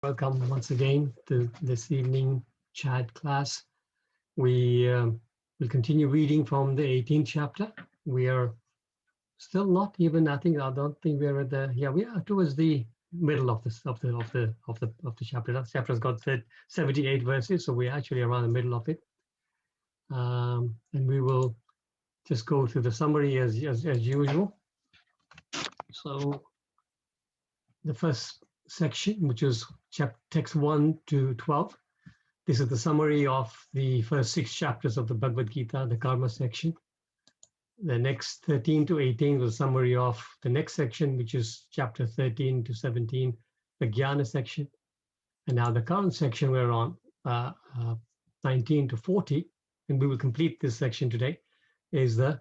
Welcome once again to this evening chat class. We will continue reading from the 18th chapter. We are still not even. I don't think we're at the. Yeah, we are towards the middle of the chapter. That chapter's got 78 verses, so we're actually around the middle of it. And we will just go through the summary as usual. So the first section, which is text 1 to 12. This is the summary of the first 6 chapters of the Bhagavad Gita, the Karma section. The next 13 to 18 was a summary of the next section, which is chapter 13 to 17, the Jnana section. And now the current section we're on, 19 to 40, and we will complete this section today, is the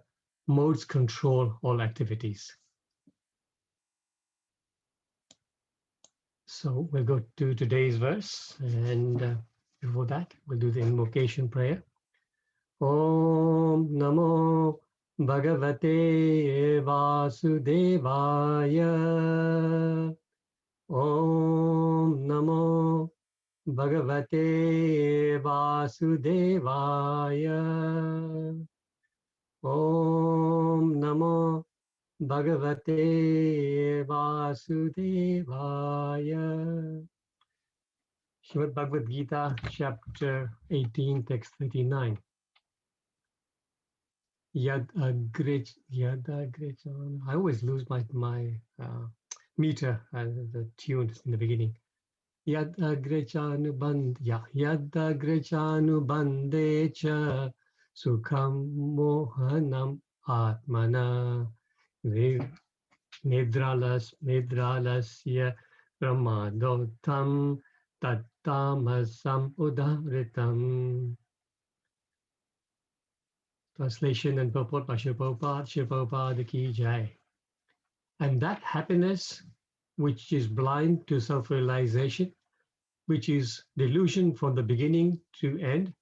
modes control all activities. So we'll go to today's verse, and before that, we'll do the invocation prayer. Om Namo Bhagavate Vasudevaya. Om Namo Bhagavate Vasudevaya. Om Namo Bhagavate Vasudevaya. Srimad Bhagavad Gita, chapter 18, text 39. Yad agrechana. I always lose my meter and the tune in the beginning. Yad agrechanu bande cha sukham mohanam atmana. Nidralasya brahmadotam tattamasam udharitam. Translation and purport by Srila Prabhupada ki jai. And that happiness which is blind to self-realization, which is delusion from the beginning to end,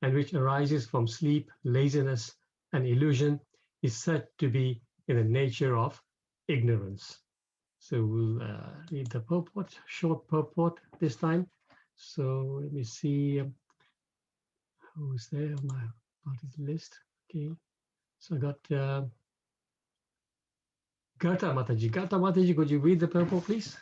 and which arises from sleep, laziness, and illusion, is said to be in the nature of ignorance. So we'll read the purport, short purport this time. So let me see who's there on my party's list. Okay, so I got Garta Mataji. Garta Mataji, could you read the purport, please?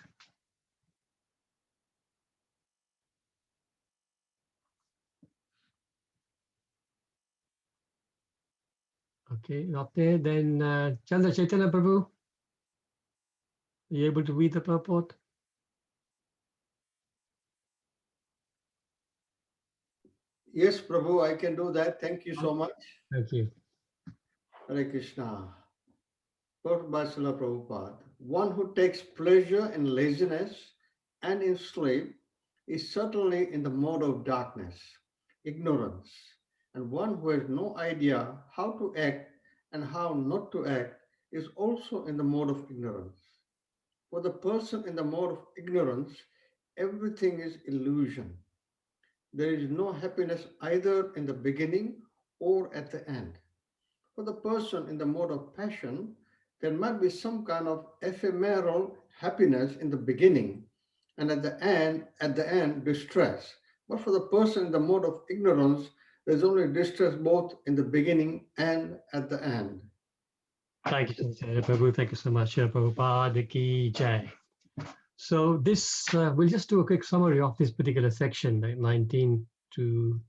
Okay, not there. Then Chandra Chaitanya Prabhu, are you able to read the purport? Yes, Prabhu, I can do that. Thank you so much. Thank you. Hare Krishna. Quote by Srila Prabhupada. One who takes pleasure in laziness and in sleep is certainly in the mode of darkness, ignorance. And one who has no idea how to act and how not to act is also in the mode of ignorance. For the person in the mode of ignorance, everything is illusion. There is no happiness either in the beginning or at the end. For the person in the mode of passion, there might be some kind of ephemeral happiness in the beginning, and at the end, distress. But for the person in the mode of ignorance, there's only distress both in the beginning and at the end. Thank you, Prabhu. Thank you so much, Prabhupada ki jai. So this, we'll just do a quick summary of this particular section, 19 to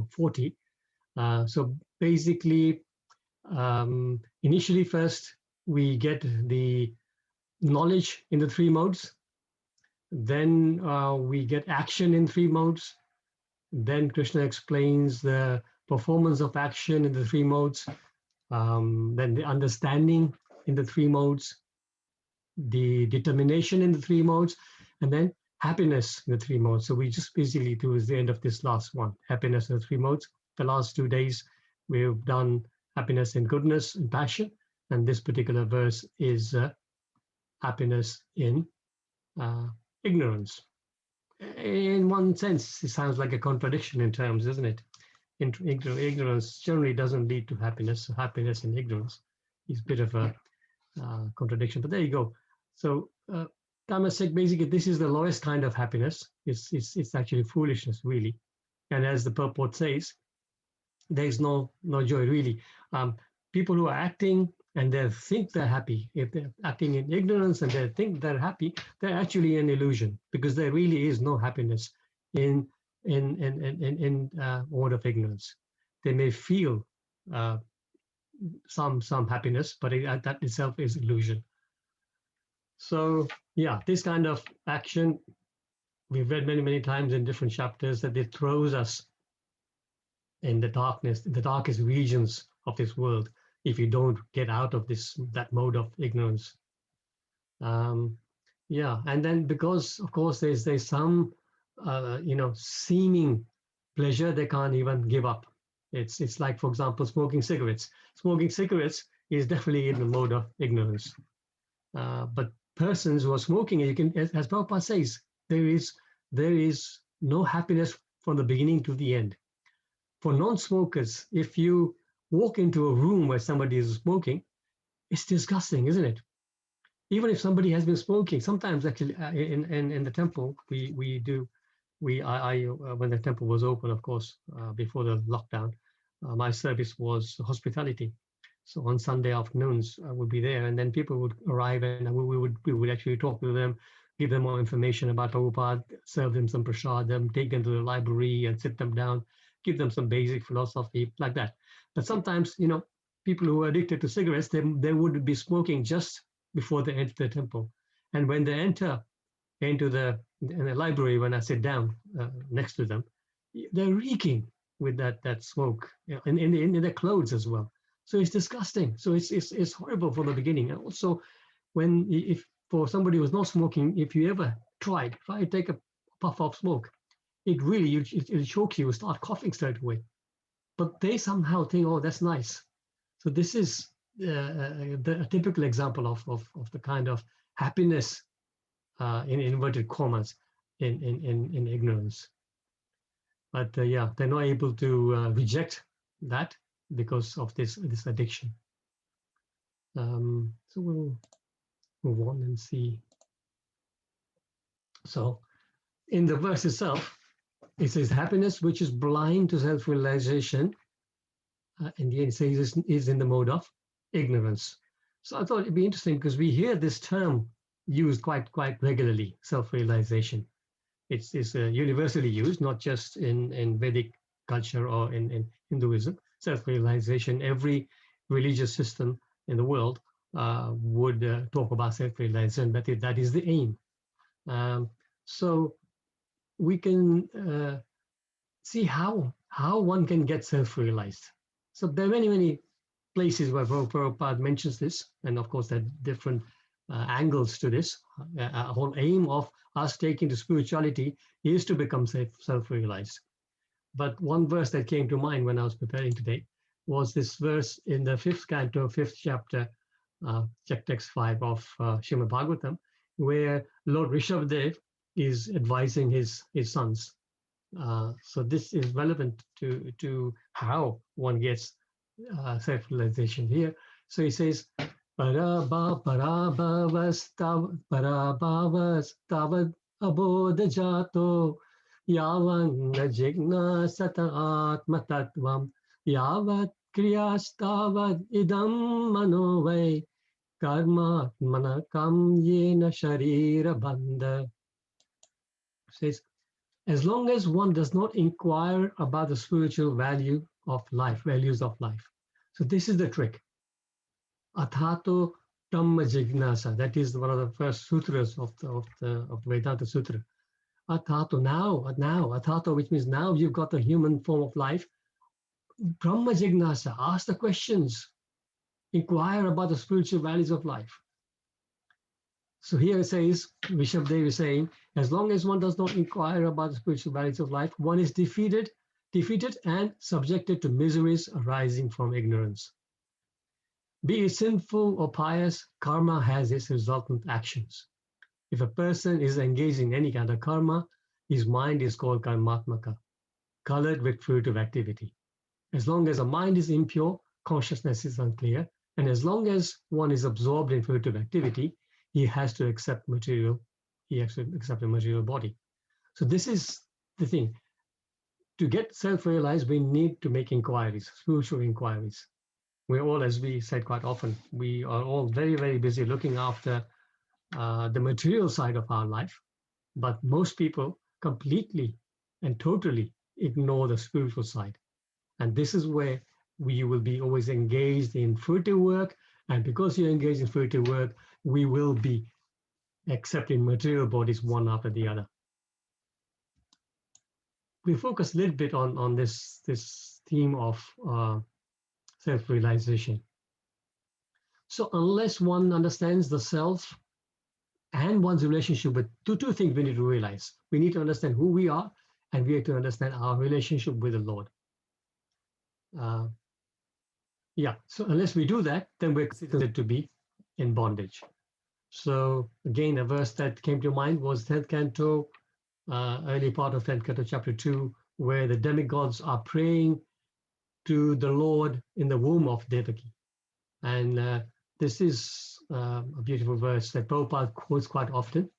40. So basically, initially first, we get the knowledge in the 3 modes. Then we get action in 3 modes. Then Krishna explains the performance of action in the 3 modes. Then the understanding in the 3 modes, the determination in the 3 modes, and then happiness in the 3 modes. So we just basically towards the end of this last one, happiness in the 3 modes. The last 2 days, we've done happiness in goodness and passion. And this particular verse is happiness in ignorance. In one sense, it sounds like a contradiction in terms, isn't it? Ignorance generally doesn't lead to happiness. So happiness in ignorance is a bit of a contradiction, but there you go. So Tamasek, basically, this is the lowest kind of happiness. It's actually foolishness, really. And as the purport says, there is no joy, really. Um, People who are acting and they think they're happy, if they're acting in ignorance and they think they're happy, they're actually an illusion because there really is no happiness in mode of ignorance. They may feel uh, some happiness, but that itself is illusion. So yeah, this kind of action we've read many times in different chapters that it throws us in the darkness, in the darkest regions of this world, if you don't get out of that mode of ignorance. Um, yeah, and then because of course there's some seeming pleasure they can't even give up. It's like, for example, smoking cigarettes. Smoking cigarettes is definitely in the mode of ignorance. But persons who are smoking, you can, as Prabhupada says, there is no happiness from the beginning to the end. For non-smokers, if you walk into a room where somebody is smoking, it's disgusting, isn't it? Even if somebody has been smoking, sometimes actually in the temple when the temple was open, of course, before the lockdown, my service was hospitality. So on Sunday afternoons, I would be there, and then people would arrive, and we would actually talk to them, give them more information about Prabhupada, serve them some prasadam, take them to the library and sit them down, give them some basic philosophy like that. But sometimes, people who are addicted to cigarettes, they would be smoking just before they enter the temple, and when they enter into in the library, when I sit down next to them, they're reeking with that smoke, in their clothes as well. So it's disgusting. So it's horrible from the beginning. And also, if for somebody who's not smoking, if you ever try to take a puff of smoke, it really it chokes you, start coughing straight away. But they somehow think, oh, that's nice. So this is a typical example of the kind of happiness in inverted commas in ignorance. But yeah, they're not able to reject that because of this addiction. So we'll move on and see. So in the verse itself, it says happiness which is blind to self-realization. In the end, it says is in the mode of ignorance. So I thought it'd be interesting because we hear this term used quite regularly, self-realization. It's universally used, not just in Vedic culture or in Hinduism. Self-realization, every religious system in the world would talk about self-realization, but that is the aim. So we can see how one can get self-realized. So there are many places where Prabhupada mentions this, and of course there are different angles to this. A whole aim of us taking to spirituality is to become self-realized. But one verse that came to mind when I was preparing today was this verse in the 5th canto, 5th chapter, text 5 of Srimad Bhagavatam, where Lord Rishabhdev is advising his sons. So this is relevant to how one gets self-realization here. So he says, parabhavas tavad abodha jato yavan jigna sata atma tattvam yavat kriyastavad idam manovai karma manakam yena sharira bandha. Says, as long as one does not inquire about the spiritual values of life. So this is the trick. Athato Dhamma Jignasa. That is one of the first sutras of the Vedanta Sutra. Athato, now, Athato, which means now you've got the human form of life. Brahma Jignasa, ask the questions. Inquire about the spiritual values of life. So here it says, Rishabhdev is saying, as long as one does not inquire about the spiritual values of life, one is defeated and subjected to miseries arising from ignorance. Be it sinful or pious, karma has its resultant actions. If a person is engaged in any kind of karma, his mind is called karmatmaka, colored with fruitive activity. As long as a mind is impure, consciousness is unclear, and as long as one is absorbed in fruitive activity, he has to accept material he accepted a material body. So this is the thing. To get self-realized, we need to make inquiries, spiritual inquiries. We're all, as we said quite often, we are all very, very busy looking after the material side of our life, but most people completely and totally ignore the spiritual side. And this is where we will be always engaged in fruitive work. And because you're engaged in fruitive work, we will be accepting material bodies one after the other. We focus a little bit on this theme of self-realization. So unless one understands the self and one's relationship with two things we need to realize. We need to understand who we are, and we have to understand our relationship with the Lord. Yeah, so unless we do that, then we're considered to be in bondage. So again, a verse that came to mind was 10th canto, early part of 10th canto, chapter 2, where the demigods are praying to the Lord in the womb of Devaki. And this is a beautiful verse that Prabhupada quotes quite often.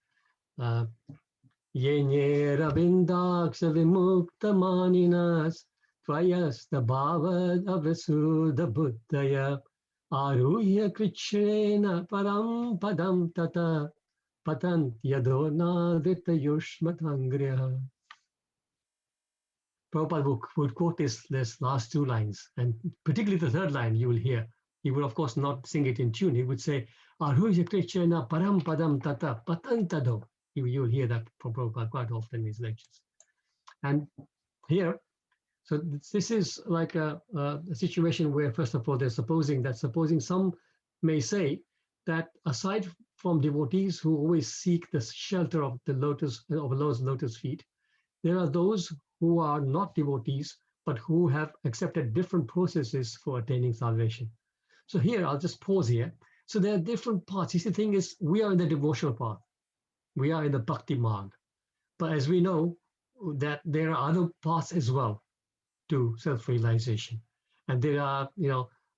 Yenye ravindaksha vimukta maninas tvayasta bhavad avasuddha buddhaya aruhya krichrena param padam tata patant yadonadita yushmatangriha. Prabhupada would quote this last two lines, and particularly the third line you will hear. He would, of course, not sing it in tune. He would say, Aruhya krichrena param padam tata patantado. You will hear that from Prabhupada quite often in his lectures. And here, so this is like a situation where, first of all, they're supposing some may say that aside from devotees who always seek the shelter of the Lord's lotus feet, there are those who are not devotees, but who have accepted different processes for attaining salvation. So here, I'll just pause here. So there are different paths. The thing is, we are in the devotional path. We are in the bhakti marg. But as we know, that there are other paths as well to self-realization. And there are,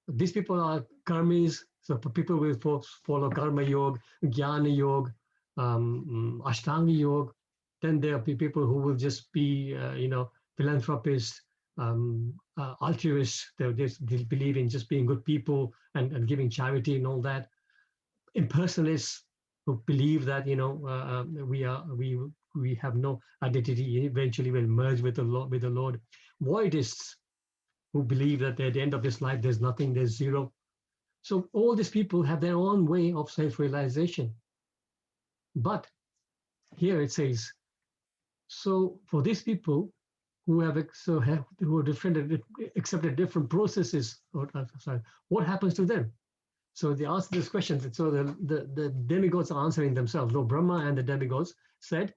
these people are karmis, so people will follow karma yoga, jnana yoga, ashtanga yoga. Then there are people who will just be, philanthropists, altruists. They believe in just being good people and giving charity and all that. Impersonalists who believe that we have no identity. Eventually, we'll merge with the Lord. Voidists who believe that at the end of this life there's nothing, there's zero. So all these people have their own way of self-realization. But here it says, so for these people who have accepted different processes, what happens to them? So they asked this question. So the demigods are answering themselves. Lord Brahma and the demigods said,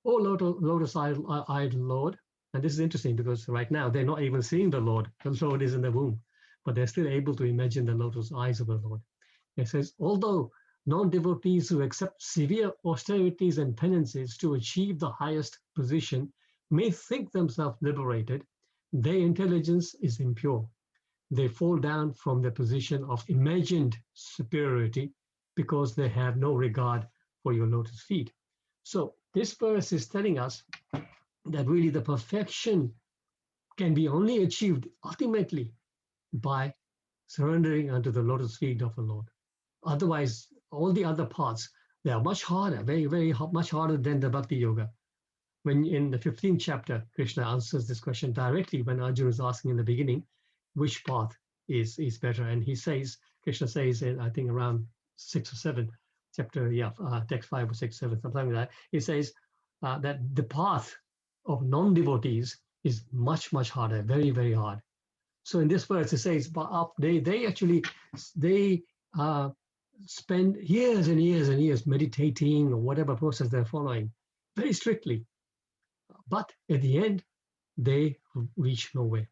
"Oh, lotus-eyed Lord." And this is interesting because right now they're not even seeing the Lord. The Lord is in the womb, but they're still able to imagine the lotus eyes of the Lord. It says, although non-devotees who accept severe austerities and penances to achieve the highest position may think themselves liberated, their intelligence is impure. They fall down from their position of imagined superiority because they have no regard for your lotus feet. So this verse is telling us that really the perfection can be only achieved ultimately by surrendering unto the lotus feet of the Lord. Otherwise, all the other paths, they are much harder, very, very much harder than the Bhakti Yoga. When in the 15th chapter, Krishna answers this question directly when Arjuna is asking in the beginning, which path is better? And he says, Krishna says, in I think around 6 or 7, text 5 or 6, 7, something like that, he says that the path of non-devotees is much, much harder, very, very hard. So in this verse, it says, they actually spend years and years and years meditating or whatever process they're following very strictly. But at the end, they reach nowhere.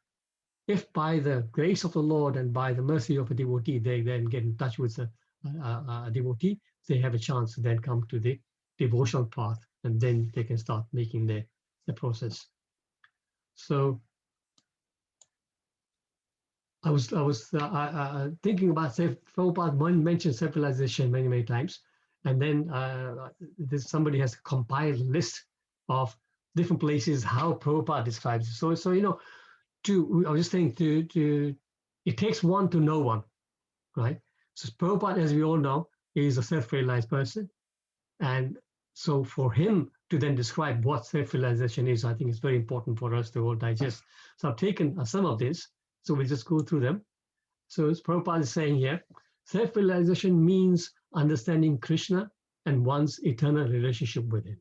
If by the grace of the Lord and by the mercy of a devotee, they then get in touch with a devotee, they have a chance to then come to the devotional path, and then they can start making the process. So I was thinking about Prabhupada mentioned self-realization many, many times. And then somebody has compiled a list of different places how Prabhupada describes it. So I was just saying it takes one to know one, right? So Prabhupada, as we all know, is a self-realized person. And so for him to then describe what self-realization is, I think it's very important for us to all digest. So I've taken some of this, so we'll just go through them. So as Prabhupada is saying here, self-realization means understanding Krishna and one's eternal relationship with him.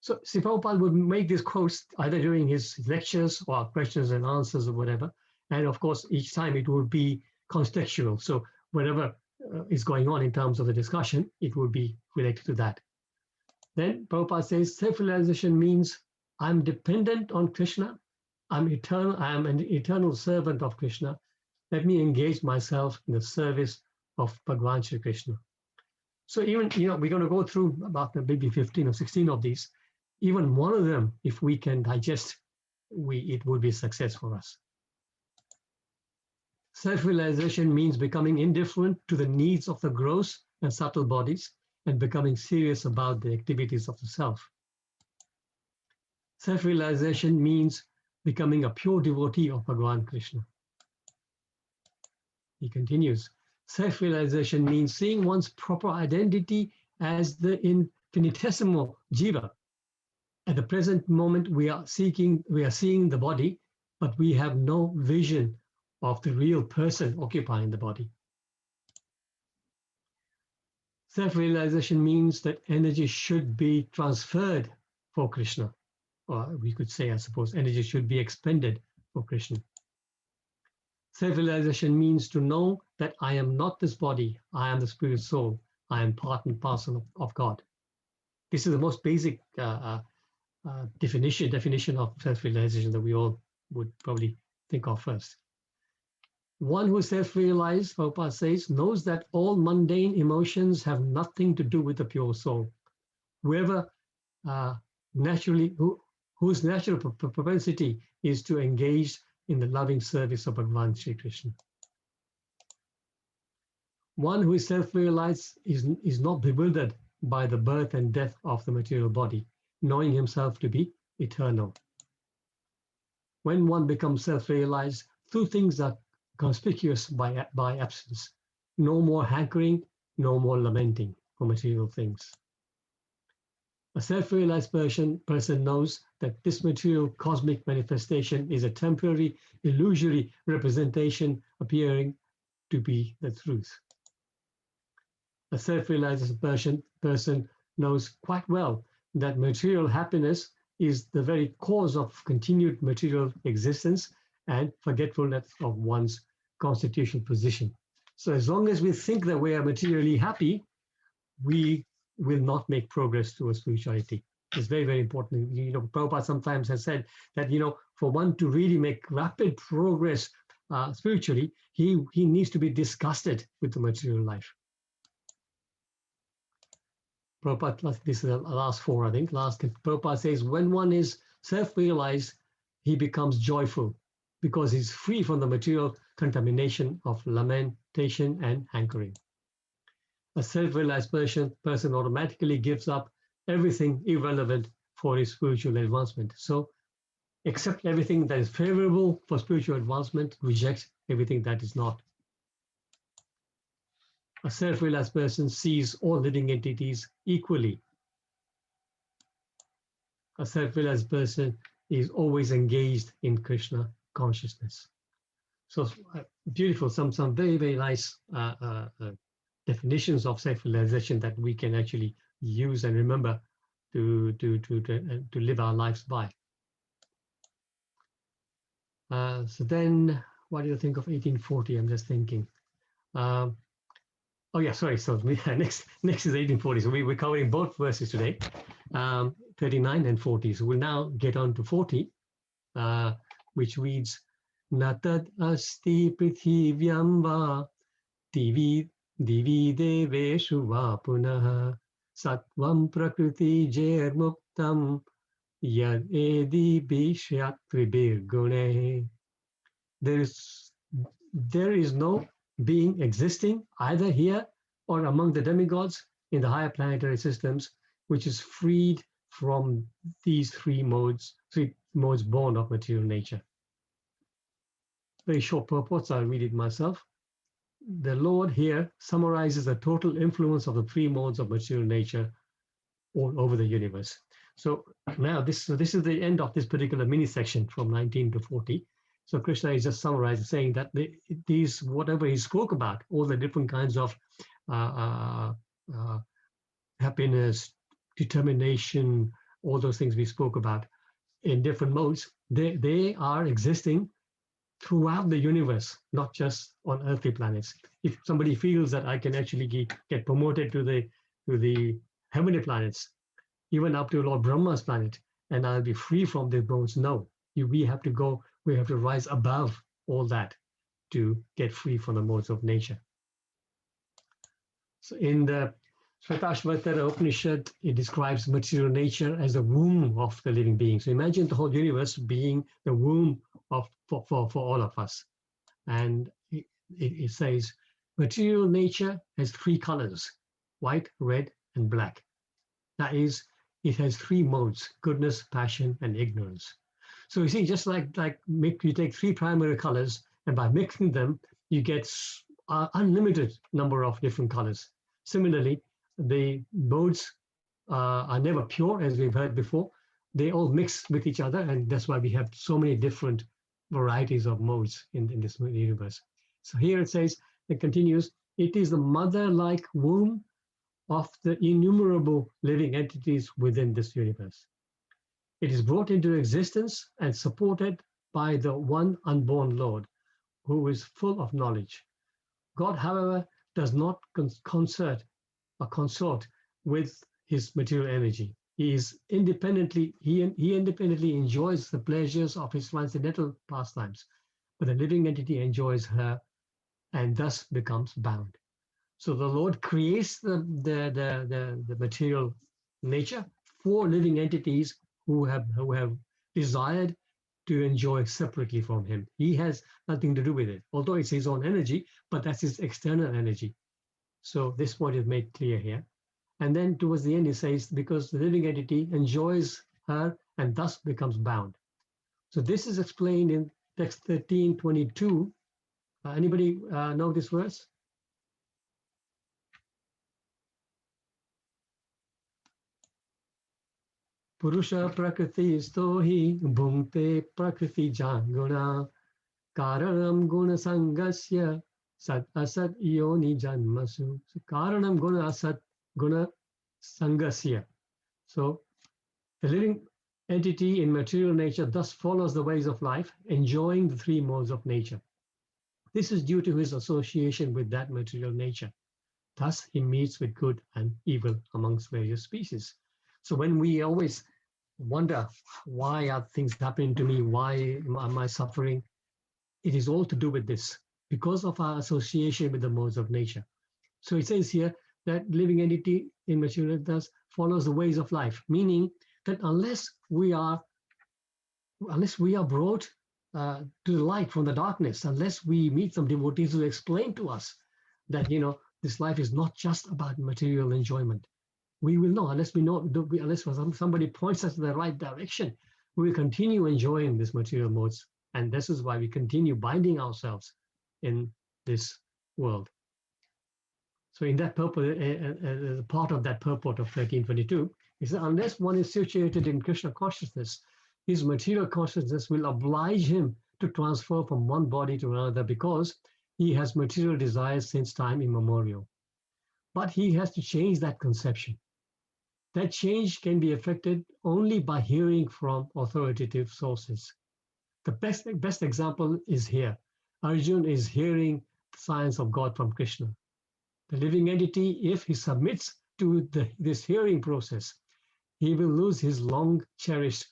So Sri Prabhupada would make these quotes either during his lectures or questions and answers or whatever. And of course, each time it would be contextual. So whatever is going on in terms of the discussion, it would be related to that. Then Prabhupada says, self-realization means I'm dependent on Krishna. I'm an eternal servant of Krishna. Let me engage myself in the service of Bhagavan Shri Krishna. So even, we're going to go through about maybe 15 or 16 of these. Even one of them, if we can digest, it would be a success for us. Self-realization means becoming indifferent to the needs of the gross and subtle bodies and becoming serious about the activities of the self. Self-realization means becoming a pure devotee of Bhagavan Krishna. He continues, self-realization means seeing one's proper identity as the infinitesimal jiva. At the present moment, we are seeing the body, but we have no vision of the real person occupying the body. Self-realization means that energy should be transferred for Krishna. Or we could say, I suppose, energy should be expended for Krishna. Self-realization means to know that I am not this body, I am the spirit soul, I am part and parcel of God. This is the most basic definition of self-realization that we all would probably think of first. One who is self-realized, Prabhupada says, knows that all mundane emotions have nothing to do with the pure soul. Whoever whose natural propensity is to engage in the loving service of Bhagavan Shri Krishna. One who is self-realized is not bewildered by the birth and death of the material body, knowing himself to be eternal. When one becomes self-realized, two things are conspicuous by absence. No more hankering, no more lamenting for material things. A self-realized person knows that this material cosmic manifestation is a temporary, illusory representation appearing to be the truth. A self-realized person knows quite well that material happiness is the very cause of continued material existence and forgetfulness of one's constitutional position. So as long as we think that we are materially happy, we will not make progress towards spirituality. It's very, very important. Prabhupada sometimes has said that, for one to really make rapid progress spiritually, he needs to be disgusted with the material life. Prabhupada, this is the last four, I think. Prabhupada says, when one is self-realized, he becomes joyful because he's free from the material contamination of lamentation and hankering. A self-realized person automatically gives up everything irrelevant for his spiritual advancement. So accept everything that is favorable for spiritual advancement, reject everything that is not. A self-realized person sees all living entities equally. A self-realized person is always engaged in Krishna consciousness. So beautiful, some very, very nice definitions of self-realization that we can actually use and remember to live our lives by. So then, what do you think of 1840? I'm just thinking. Oh yeah, sorry. So next is 1840. So we're covering both verses today, 39 and 40. So we'll now get on to 40, which reads, Natad asti prithivyam va divi deveshu va punaha satvam prakriti jer muktam yad edi bishyat tribir gune. There is no being existing either here or among the demigods in the higher planetary systems, which is freed from these three modes born of material nature. Very short purports, I'll read it myself. The Lord here summarizes the total influence of the three modes of material nature all over the universe. So now this is the end of this particular mini section from 19 to 40. So Krishna is just summarizing, saying that these, whatever he spoke about, all the different kinds of happiness, determination, all those things we spoke about in different modes, they are existing throughout the universe, not just on earthly planets. If somebody feels that I can actually get promoted to the heavenly planets, even up to Lord Brahma's planet, and I'll be free from the modes, no. We have to rise above all that to get free from the modes of nature. So in the Shvetashvatara Upanishad, it describes material nature as the womb of the living being. So imagine the whole universe being the womb for all of us. And it says material nature has three colors: white, red, and black. That is, it has three modes: goodness, passion, and ignorance. So you see, just like you take three primary colors, and by mixing them, you get unlimited number of different colors. Similarly, the modes are never pure, as we've heard before. They all mix with each other, and that's why we have so many different varieties of modes in this universe. So here it says, it continues, it is the mother-like womb of the innumerable living entities within this universe. It is brought into existence and supported by the one unborn Lord, who is full of knowledge. God, however, does not consort with his material energy. He independently enjoys the pleasures of his transcendental pastimes, but the living entity enjoys her and thus becomes bound. So the Lord creates the material nature for living entities who have desired to enjoy separately from him. He has nothing to do with it, although it's his own energy, but that's his external energy. So this point is made clear here. And then towards the end, it says, because the living entity enjoys her and thus becomes bound. So this is explained in text 13:22. Anybody know this verse? Purusha prakriti stohi bhungte prakriti janguna karanam guna sangasya sat asat yoni janmasu. So karanam guna asat guna sangasya. So the living entity in material nature thus follows the ways of life, enjoying the three modes of nature. This is due to his association with that material nature. Thus, he meets with good and evil amongst various species. So when we always wonder, why are things happening to me? Why am I suffering? It is all to do with this, because of our association with the modes of nature. So it says here that living entity in material thus follows the ways of life, meaning that unless we are brought to the light from the darkness, unless we meet some devotees who explain to us that, this life is not just about material enjoyment. We will know, unless somebody points us in the right direction, we will continue enjoying these material modes. And this is why we continue binding ourselves in this world. So in that purport, part of that purport of 13:22, is that unless one is situated in Krishna consciousness, his material consciousness will oblige him to transfer from one body to another because he has material desires since time immemorial. But he has to change that conception. That change can be effected only by hearing from authoritative sources. The best example is here. Arjun is hearing the science of God from Krishna. The living entity, if he submits to this hearing process, he will lose his long-cherished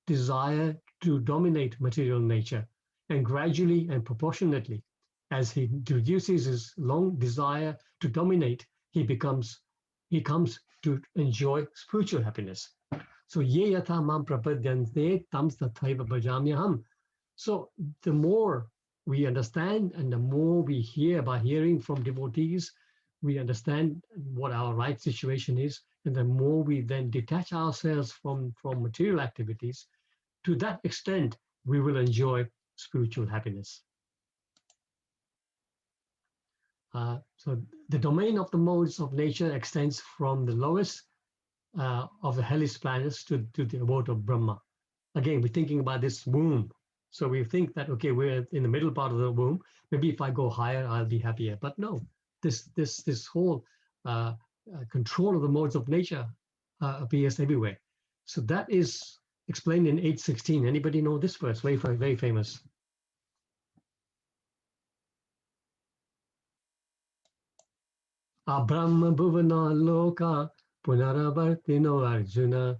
desire to dominate material nature, and gradually and proportionately, as he reduces his long desire to dominate, he comes to enjoy spiritual happiness. So ye yatha mam prapadyante tam tathaiva bhajamyaham. So the more we understand and the more we hear by hearing from devotees we understand what our right situation is, and the more we then detach ourselves from material activities, to that extent, we will enjoy spiritual happiness. So the domain of the modes of nature extends from the lowest of the hellish planets to the abode of Brahma. Again, we're thinking about this womb. So we think that, okay, we're in the middle part of the womb. Maybe if I go higher, I'll be happier. But no, this whole control of the modes of nature appears everywhere. So that is explained in 8:16. Anybody know this verse? Very, very famous. Abrahma bhuvana loka punaravartino arjuna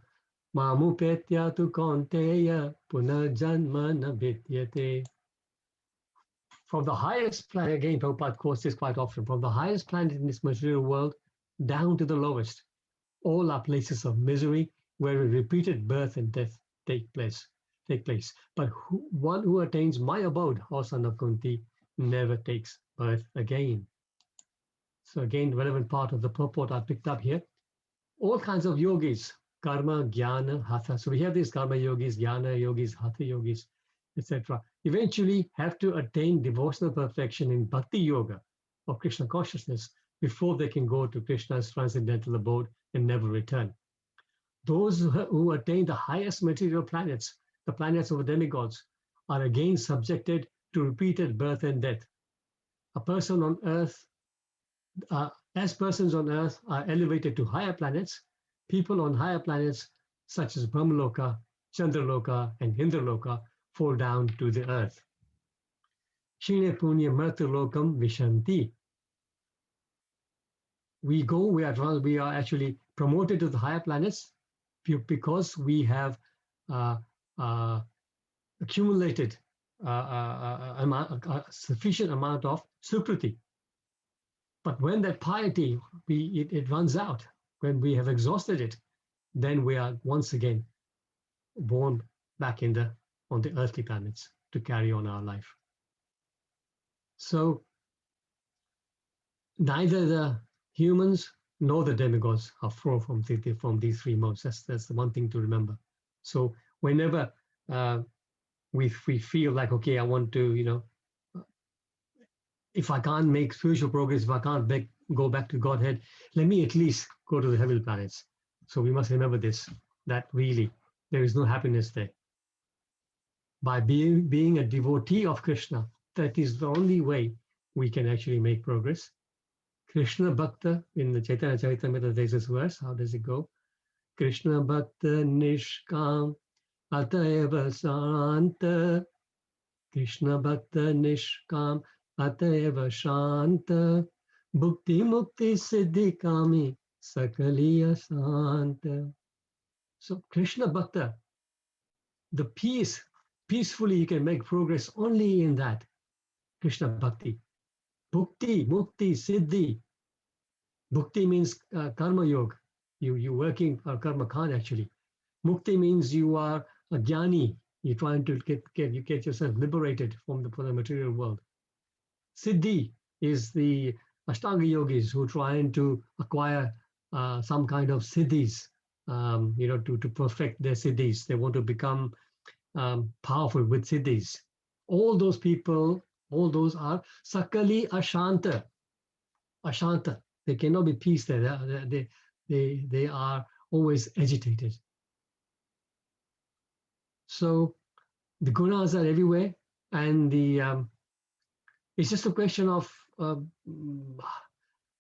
mamupetya tu kaunteya punarjanma na vidyate. From the highest planet, again, Prabhupada quotes this quite often, from the highest planet in this material world down to the lowest, all are places of misery where a repeated birth and death take place. But one who attains my abode, O son of Kunti, never takes birth again. So again, relevant part of the purport I picked up here. All kinds of yogis, karma, jnana, hatha. So we have these karma yogis, jnana yogis, hatha yogis, etc. Eventually have to attain devotional perfection in bhakti yoga of Krishna consciousness before they can go to Krishna's transcendental abode and never return. Those who attain the highest material planets, the planets of the demigods, are again subjected to repeated birth and death. A person on earth, as persons on earth are elevated to higher planets, people on higher planets such as Brahmaloka, Chandraloka, and Indraloka fall down to the earth. Shine punya mrityulokam vishanti. We are actually promoted to the higher planets because we have accumulated a sufficient amount of sukriti. But when that piety, it runs out, when we have exhausted it, then we are once again born back on the earthly planets to carry on our life. So neither the humans nor the demigods are free from these three modes. That's the one thing to remember. So whenever we feel like, okay, I want to, if I can't make spiritual progress, if I can't go back to Godhead, let me at least go to the heavenly planets. So we must remember this, that really there is no happiness there. By being a devotee of Krishna, that is the only way we can actually make progress. Krishna Bhakta, in the Chaitanya Charitamrita, there's this verse. How does it go? Krishna Bhakta Nishkam Atayava Santa. Krishna Bhakta Nishkam Atayava Shanta. Bhukti Mukti Siddhi Kami Sakaliya Santa. So Krishna Bhakta, the peacefully you can make progress only in that. Krishna Bhakti. Bhukti, Mukti, Siddhi. Bhukti means karma yoga. You working for karma khan actually. Mukti means you are a jnani. You're trying to get yourself liberated from the material world. Siddhi is the Ashtanga yogis who are trying to acquire some kind of siddhis, to perfect their siddhis. They want to become powerful with siddhis. All those people, all those are sakali ashanta. Ashanta. They cannot be peace there. They are always agitated. So the gunas are everywhere, and it's just a question of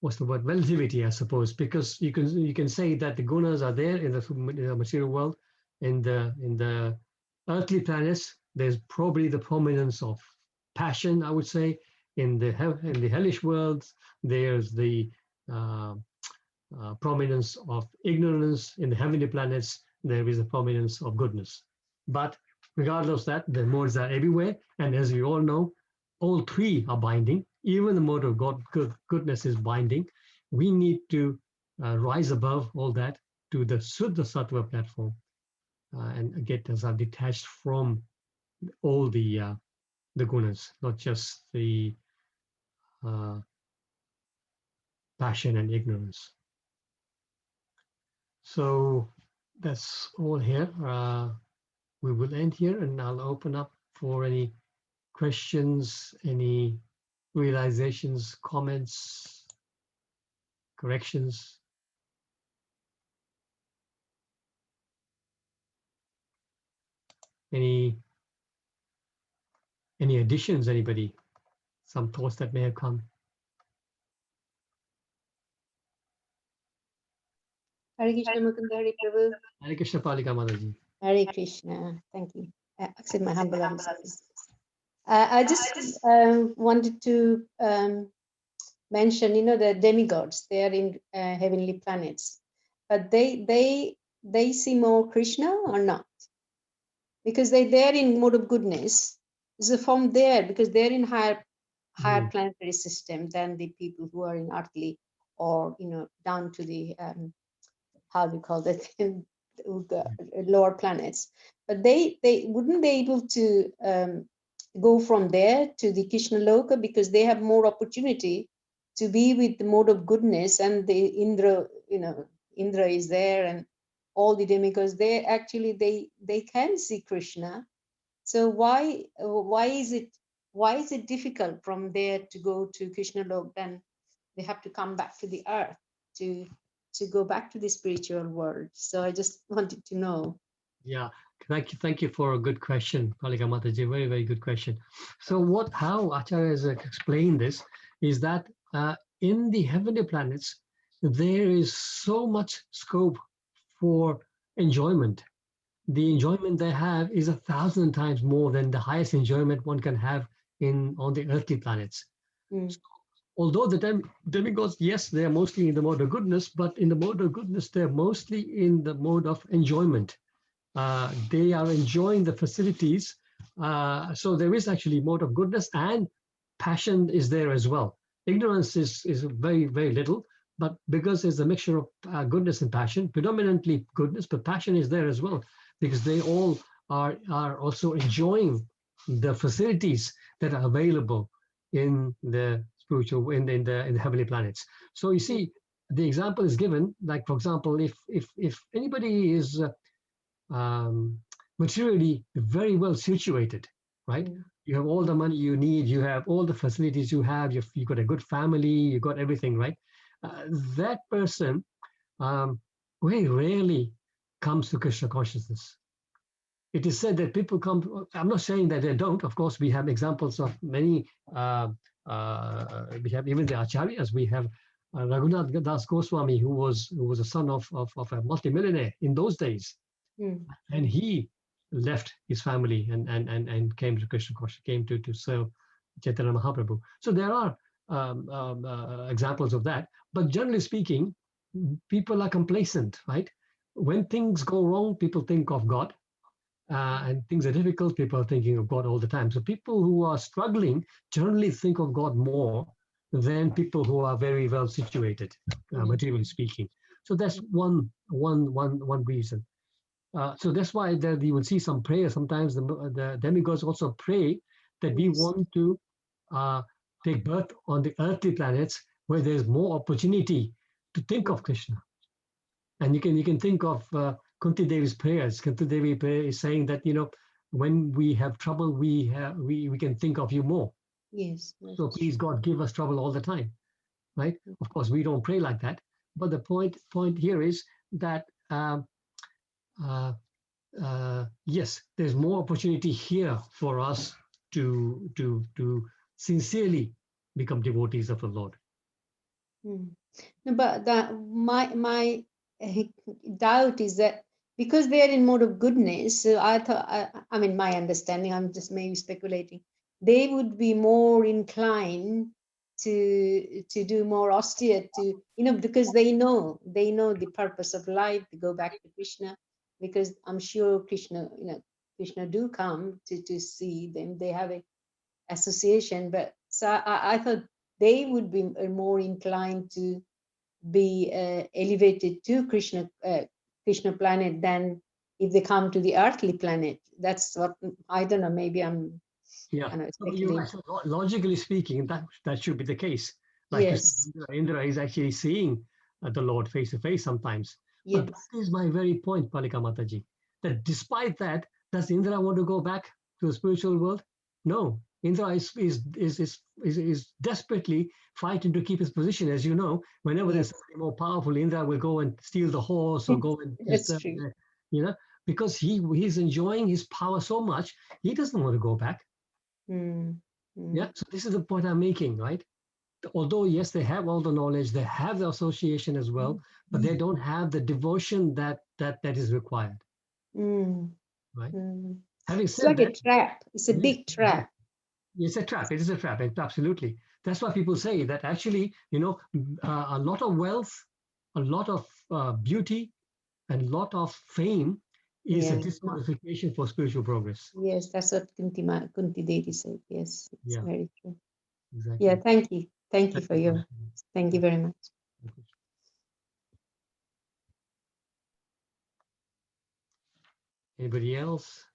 what's the word? Relativity, I suppose, because you can say that the gunas are there in the material world. In the earthly planets, there's probably the prominence of passion, I would say. In the hellish worlds, there's the prominence of ignorance. In the heavenly planets, there is a prominence of goodness. But regardless of that, the modes are everywhere. And as we all know, all three are binding. Even the mode of goodness is binding. We need to rise above all that to the Suddha Sattva platform and get us detached from all the gunas, not just the passion and ignorance. So that's all here. We will end here, and I'll open up for any questions, any realizations, comments, corrections. Any additions, anybody? Some thoughts that may have come. Hare Krishna Mukunda-Hari Prabhu. Hare Krishna Palika Mataji. Hare Krishna. Thank you. Accept my humble obeisances. I just wanted to mention, the demigods. They are in heavenly planets, but they see more Krishna or not? Because they're in mode of goodness. So from there, because they're in higher planetary system than the people who are in earthly, or down to the how do you call that, the lower planets. But they wouldn't be able to go from there to the Krishna Loka, because they have more opportunity to be with the mode of goodness, and the Indra, Indra is there, and all the demigods. They actually they can see Krishna. So why is it difficult from there to go to Krishna Loka? Then they have to come back to the earth to go back to the spiritual world. So I just wanted to know. Yeah, thank you for a good question, Palika Mataji. Very, very good question. So how Acharya has explained this is that in the heavenly planets, there is so much scope for enjoyment. The enjoyment they have is 1,000 times more than the highest enjoyment one can have on the earthly planets. So, although the demigods, yes, they are mostly in the mode of goodness, but in the mode of goodness, they're mostly in the mode of enjoyment. They are enjoying the facilities. So there is actually mode of goodness, and passion is there as well. Ignorance is very, very little, but because there's a mixture of goodness and passion, predominantly goodness, but passion is there as well, because they all are also enjoying the facilities that are available in the spiritual, in the heavenly planets. So you see, the example is given, like, for example, if anybody is materially very well situated, right? You have all the money you need, you have all the facilities you have, you've got a good family, you got everything, right? That person very rarely comes to Krishna consciousness. It is said that people come, I'm not saying that they don't, of course, we have examples of many, we have even the acharyas, we have Raghunath Das Goswami, who was a son of a multimillionaire in those days. And he left his family and came to Krishna consciousness, came to serve Chaitanya Mahaprabhu. So there are examples of that. But generally speaking, people are complacent, right? When things go wrong, people think of God. And things are difficult, people are thinking of God all the time. So people who are struggling generally think of God more than people who are very well situated, materially speaking. So that's one reason. So that's why you will see some prayer. Sometimes the demigods also pray that we want to take birth on the earthly planets where there's more opportunity to think of Krishna. And you can think of Kunti Devi's prayers. Kunti Devi prayer is saying that, when we have trouble, we can think of you more. Yes. So please, God, give us trouble all the time, right? Of course, we don't pray like that. But the point here is that yes, there's more opportunity here for us to sincerely become devotees of the Lord. No, but my doubt is that because they are in mode of goodness, so I thought, I mean, my understanding, I'm just maybe speculating, they would be more inclined to do more austere, because they know the purpose of life, to go back to Krishna, because I'm sure Krishna do come to see them. They have a association, but so I thought they would be more inclined to be elevated to Krishna planet than if they come to the earthly planet. That's what, I don't know, maybe I'm speculating. Logically speaking, that should be the case. Like Yes. Indra is actually seeing the Lord face to face sometimes. Yes. But that is my very point, Palika Mataji, that despite that, does Indra want to go back to the spiritual world? No. Indra is desperately fighting to keep his position. As you know, whenever there's somebody more powerful, Indra will go and steal the horse or go and That's disturb, true. because he's enjoying his power so much, he doesn't want to go back. Yeah. So this is the point I'm making, right? Although yes, they have all the knowledge, they have the association as well, but they don't have the devotion that is required. Right. Having It's said like that, a trap. It's a big trap. It's a trap. It is a trap. Absolutely. That's why people say that actually, a lot of wealth, a lot of beauty, and a lot of fame is a disqualification for spiritual progress. Yes, that's what Kunti Devi said. Yes, it's very true. Exactly. Yeah, thank you. Thank you very much. Anybody else?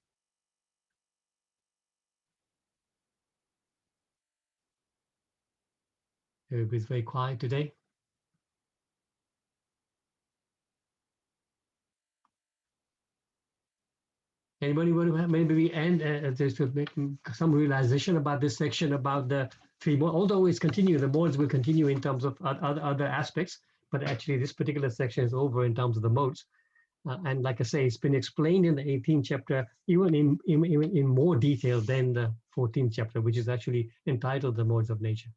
Everybody's very quiet today. Anybody want to have, maybe we end just to make some realization about this section about the three modes, although it's continue, the modes will continue in terms of other aspects, but actually this particular section is over in terms of the modes. And like I say, it's been explained in the 18th chapter, even in more detail than the 14th chapter, which is actually entitled The Modes of Nature.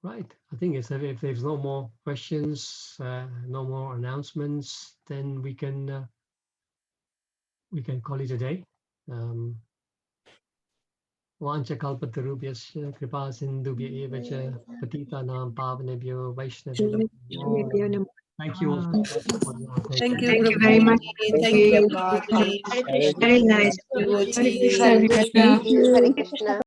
Right. I think if there's no more questions, no more announcements, then we can call it a day. Vanchakalpatarubhyasya kripa sindhubhya eva cha patitanam pavanebhyo vaishnavyo. Thank you all. Thank you, Thank you very Prabhu. much. Thank you, Prabhupada. Hare Krishna. Very nice. Devotee. Hare Hare Krishna. Krishna. Thank you. Hare Krishna.